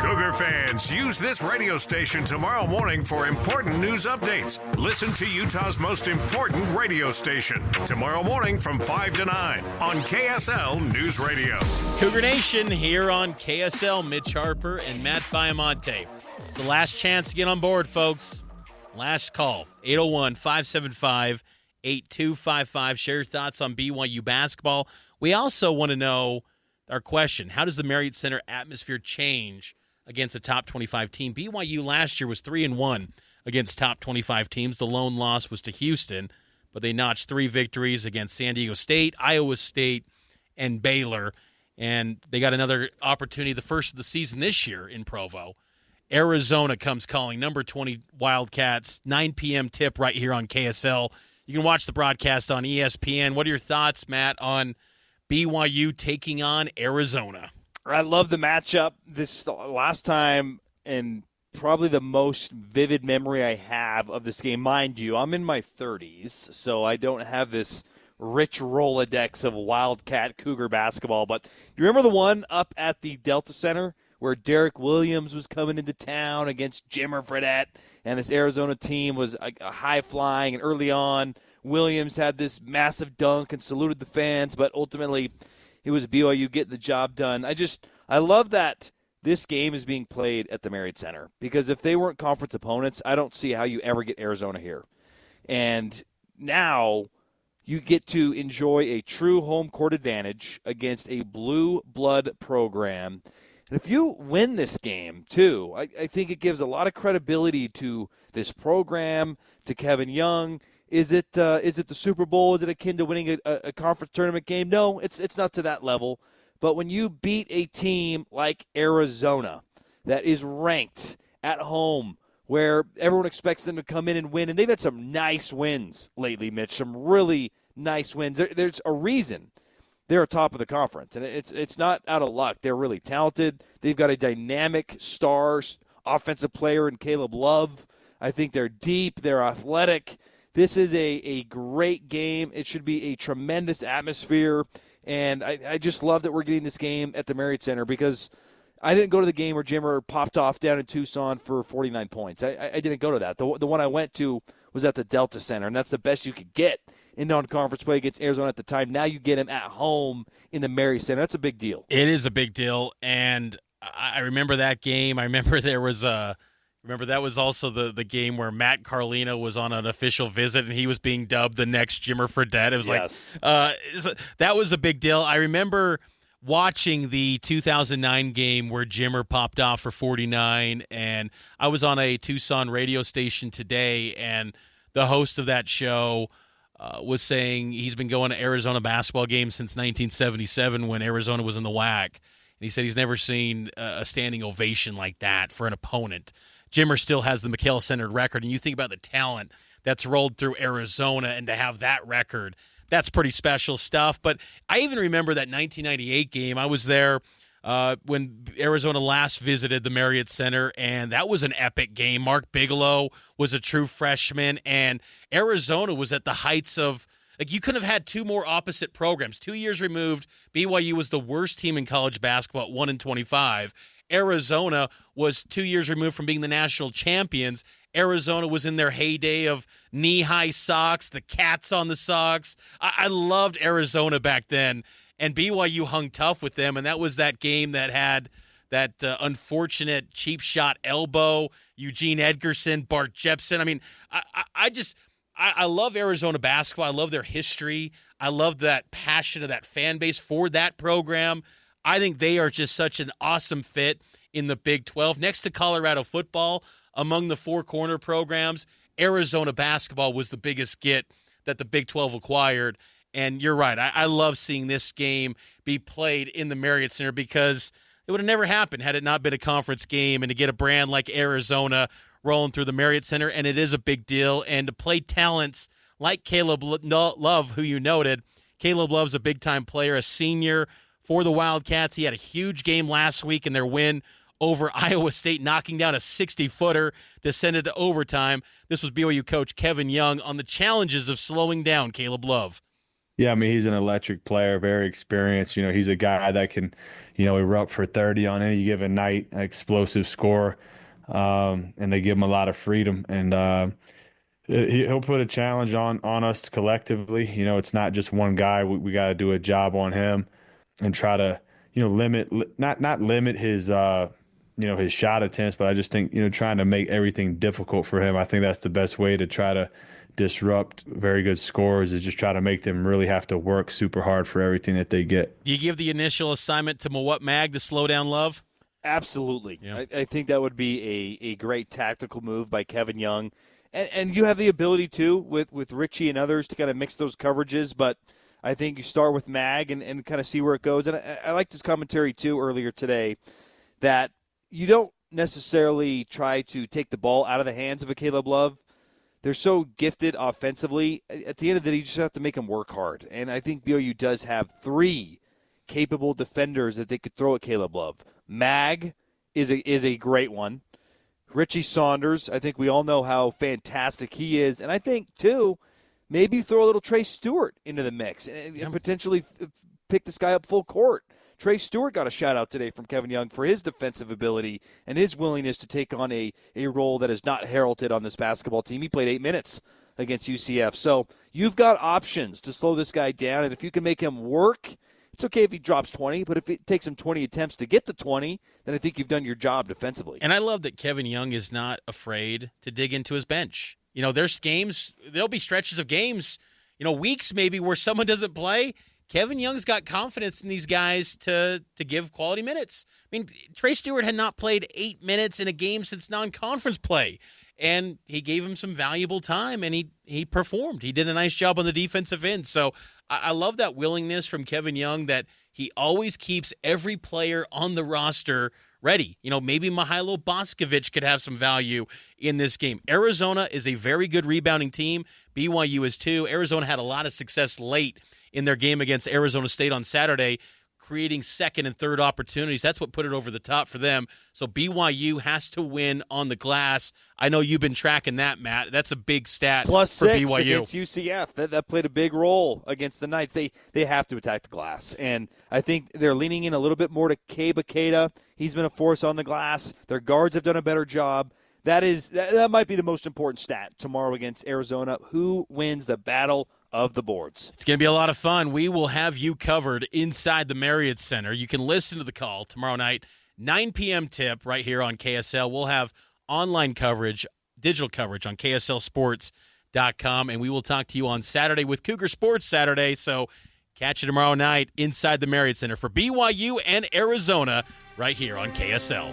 Cougar fans, use this radio station tomorrow morning for important news updates. Listen to Utah's most important radio station tomorrow morning from 5 to 9 on KSL News Radio. Cougar Nation here on KSL. Mitch Harper and Matt Baiamonte. It's the last chance to get on board, folks. Last call, 801-575-8255. Share your thoughts on BYU basketball. We also want to know our question: how does the Marriott Center atmosphere change against a top 25 team? BYU last year was 3-1 against top 25 teams. The lone loss was to Houston, but they notched 3 victories against San Diego State, Iowa State, and Baylor. And they got another opportunity, the first of the season this year in Provo. Arizona comes calling, number 20 Wildcats, 9 p.m. tip right here on KSL. You can watch the broadcast on ESPN. What are your thoughts, Matt, on BYU taking on Arizona? I love the matchup. This last time, and probably the most vivid memory I have of this game. Mind you, I'm in my 30s, so I don't have this rich Rolodex of Wildcat Cougar basketball. But you remember the one up at the Delta Center where Derek Williams was coming into town against Jimmer Fredette, and this Arizona team was high-flying, and early on, Williams had this massive dunk and saluted the fans, but ultimately it was BYU getting the job done. I love that this game is being played at the Marriott Center, because if they weren't conference opponents, I don't see how you ever get Arizona here. And now you get to enjoy a true home court advantage against a blue blood program. And if you win this game, too, I think it gives a lot of credibility to this program, to Kevin Young. Is it the Super Bowl? Is it akin to winning a conference tournament game? No, it's not to that level. But when you beat a team like Arizona that is ranked at home, where everyone expects them to come in and win, and they've had some nice wins lately, Mitch, some really nice wins. There's a reason they're top of the conference, and it's not out of luck. They're really talented. They've got a dynamic star offensive player in Caleb Love. I think they're deep. They're athletic. This is a great game. It should be a tremendous atmosphere, and I just love that we're getting this game at the Marriott Center, because I didn't go to the game where Jimmer popped off down in Tucson for 49 points. I didn't go to that. The one I went to was at the Delta Center, and that's the best you could get in non-conference play against Arizona at the time. Now you get him at home in the Marriott Center. That's a big deal. It is a big deal, and I remember that game. I remember there was that was also the game where Matt Carlino was on an official visit, and he was being dubbed the next Jimmer Fredette. It was that was a big deal. I remember watching the 2009 game where Jimmer popped off for 49, and I was on a Tucson radio station today, and the host of that show was saying he's been going to Arizona basketball games since 1977 when Arizona was in the WAC. And he said he's never seen a standing ovation like that for an opponent. Jimmer still has the McHale-centered record, and you think about the talent that's rolled through Arizona, and to have that record, that's pretty special stuff. But I even remember that 1998 game. I was there when Arizona last visited the Marriott Center, and that was an epic game. Mark Bigelow was a true freshman, and Arizona was at the heights of, you couldn't have had two more opposite programs. 2 years removed, BYU was the worst team in college basketball at 1-25. Arizona was 2 years removed from being the national champions. Arizona was in their heyday of knee-high socks, the cats on the socks. I loved Arizona back then, and BYU hung tough with them, and that was that game that had that unfortunate cheap shot elbow, Eugene Edgerson, Bart Jepson. I mean, I love Arizona basketball. I love their history. I love that passion of that fan base for that program. I think they are just such an awesome fit in the Big 12. Next to Colorado football, among the four corner programs, Arizona basketball was the biggest get that the Big 12 acquired. And you're right. I love seeing this game be played in the Marriott Center, because it would have never happened had it not been a conference game, and to get a brand like Arizona rolling through the Marriott Center, and it is a big deal. And to play talents like Caleb Love, who you noted. Caleb Love's a big-time player, a senior for the Wildcats. He had a huge game last week in their win over Iowa State, knocking down a 60-footer to send it to overtime. This was BYU coach Kevin Young on the challenges of slowing down Caleb Love. Yeah, I mean, he's an electric player, very experienced. He's a guy that can, erupt for 30 on any given night, explosive score, and they give him a lot of freedom. And he'll put a challenge on us collectively. It's not just one guy. We got to do a job on him and try to, not limit his, his shot attempts, but I just think, trying to make everything difficult for him. I think that's the best way to try to disrupt very good scorers, is just try to make them really have to work super hard for everything that they get. Do you give the initial assignment to Mawut Mag to slow down Love? Absolutely. Yeah. I think that would be a great tactical move by Kevin Young. And you have the ability to, with Richie and others, to kind of mix those coverages, but I think you start with Mag and kind of see where it goes. And I liked his commentary, too, earlier today, that you don't necessarily try to take the ball out of the hands of a Caleb Love. They're so gifted offensively. At the end of the day, you just have to make them work hard. And I think BYU does have 3 capable defenders that they could throw at Caleb Love. Mag is a great one. Richie Saunders, I think we all know how fantastic he is. And I think, too, maybe throw a little Trey Stewart into the mix and potentially pick this guy up full court. Trey Stewart got a shout-out today from Kevin Young for his defensive ability and his willingness to take on a role that is not heralded on this basketball team. He played 8 minutes against UCF. So you've got options to slow this guy down, and if you can make him work, it's okay if he drops 20, but if it takes him 20 attempts to get the 20, then I think you've done your job defensively. And I love that Kevin Young is not afraid to dig into his bench. There's games, there'll be stretches of games, weeks maybe where someone doesn't play. Kevin Young's got confidence in these guys to give quality minutes. I mean, Trey Stewart had not played 8 minutes in a game since non-conference play, and he gave him some valuable time, and he performed. He did a nice job on the defensive end. So I love that willingness from Kevin Young that he always keeps every player on the roster ready. Maybe Mihailo Boskovic could have some value in this game. Arizona is a very good rebounding team. BYU is too. Arizona had a lot of success late in their game against Arizona State on Saturday, creating second and third opportunities. That's what put it over the top for them. So BYU has to win on the glass. I know you've been tracking that, Matt. That's a big stat Plus for 6 BYU. against UCF. That played a big role against the Knights. They have to attack the glass. And I think they're leaning in a little bit more to Keba Keita. He's been a force on the glass. Their guards have done a better job. That might be the most important stat tomorrow against Arizona. Who wins the battle of the boards? It's going to be a lot of fun. We will have you covered inside the Marriott Center. You can listen to the call tomorrow night, 9 p.m. tip right here on KSL. We'll have online coverage, digital coverage on KSLSports.com, and we will talk to you on Saturday with Cougar Sports Saturday. So catch you tomorrow night inside the Marriott Center for BYU and Arizona right here on KSL.